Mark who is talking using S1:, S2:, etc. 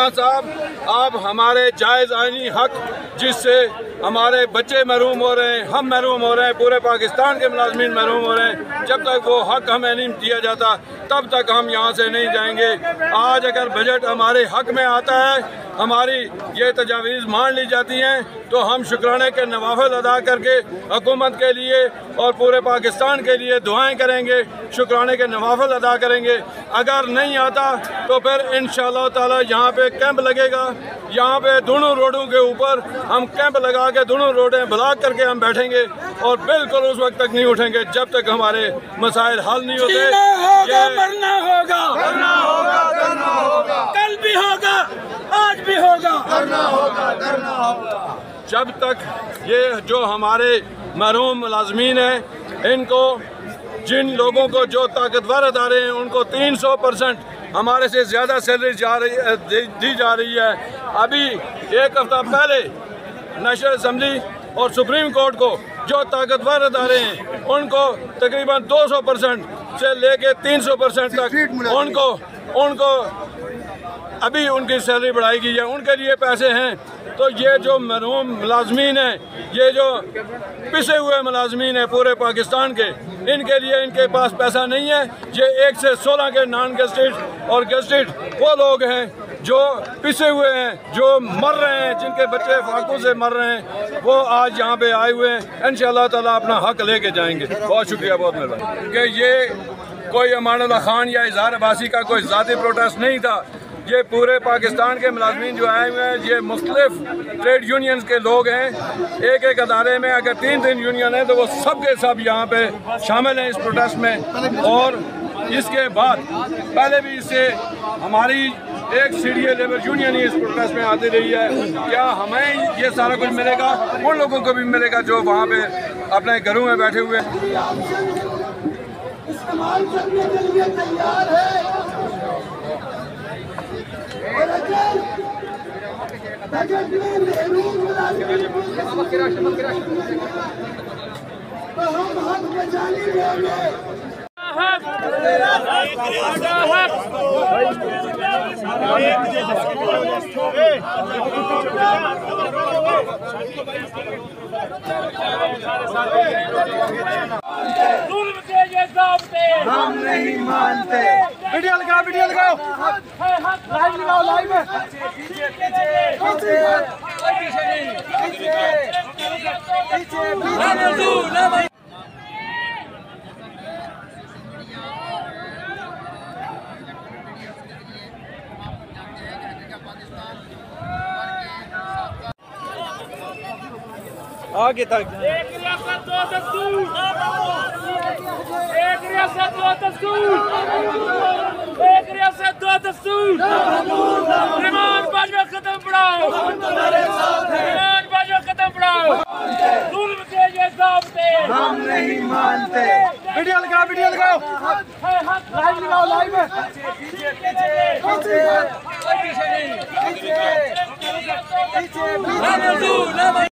S1: साहब, आप हमारे जायज़ आईनी हक जिससे हमारे बच्चे महरूम हो रहे हैं, हम महरूम हो रहे हैं, पूरे पाकिस्तान के मुलाजमीन महरूम हो रहे हैं, जब तक वो हक हमें नहीं दिया जाता तब तक हम यहाँ से नहीं जाएंगे। आज अगर बजट हमारे हक में आता है, हमारी ये तजावीज़ मान ली जाती हैं, तो हम शुक्राने के नवाफिल अदा करके हुकूमत के लिए और पूरे पाकिस्तान के लिए दुआएं करेंगे, शुक्राने के नवाफिल अदा करेंगे। अगर नहीं आता तो फिर इंशाअल्लाह ताला यहाँ पे कैंप लगेगा, यहाँ पे दोनों रोडों के ऊपर हम कैंप लगा के दोनों रोडें ब्लॉक करके हम बैठेंगे और बिल्कुल उस वक्त तक नहीं उठेंगे जब तक हमारे मसाइल हल नहीं होते।
S2: मरना होगा, करना होगा, करना होगा, कल भी होगा, आज भी होगा, करना होगा, करना होगा।
S1: जब तक ये जो हमारे महरूम मुलाजमीन हैं, इनको जिन लोगों को जो ताकतवर अदारे हैं उनको 300% हमारे से ज़्यादा सैलरी दी जा रही है। अभी एक हफ्ता पहले नेशनल असम्बली और सुप्रीम कोर्ट को जो ताकतवर अदारे हैं उनको तकरीबन 200% से लेके 300% तक उनको अभी उनकी सैलरी बढ़ाई गई है, उनके लिए पैसे हैं। तो ये जो महरूम मुलाजमीन हैं, ये जो पिसे हुए मुलाजमीन हैं पूरे पाकिस्तान के, इनके लिए इनके पास पैसा नहीं है। ये 1 से 16 के नॉन गेस्टेड और गेस्टेड वो लोग हैं जो पिसे हुए हैं, जो मर रहे हैं, जिनके बच्चे फाकू से मर रहे हैं, वो आज यहाँ पे आए हुए हैं। इंशाअल्लाह ताला अपना हक लेके जाएंगे। बहुत शुक्रिया, बहुत मेहरबानी। कि ये कोई अमानुल्लाह खान या इजहार अब्बासी का कोई ज़ाती प्रोटेस्ट नहीं था। ये पूरे पाकिस्तान के मुलाजमीन जो आए हुए हैं, ये मुख्तलिफ ट्रेड यूनियंस के लोग हैं। एक एक अदारे में अगर 3 यूनियन है तो वो सब के सब यहाँ पे शामिल हैं इस प्रोटेस्ट में। और इसके बाद पहले भी इससे हमारी एक CDA लेबर यूनियन ही इस प्रोटेस्ट में आती रही है। क्या हमें ये सारा कुछ मिलेगा? उन लोगों को भी मिलेगा जो वहाँ पे अपने घरों में बैठे हुए
S3: इस्तेमाल करने के लिए तैयार है। बजट में महरूम तो हम हक बचाने देंगे।
S2: हम नहीं मानते। वीडियो लगाओ, वीडियो लगाओ, लाइव लगाओ, लाइव में। आगे तक
S4: एक रियासत दो दस्तूर, एक रियासत दो दस्तूर, एक रियासत दो दस्तूर। रिमांड बाजवा खत्म पड़ाओ, रिमांड बाजवा खत्म पड़ाओ। जुल्म के ये ज़ाब्ते
S2: हम नहीं मानते। वीडियो लगाओ, वीडियो लगाओ, लाइव लगाओ, लाइव में।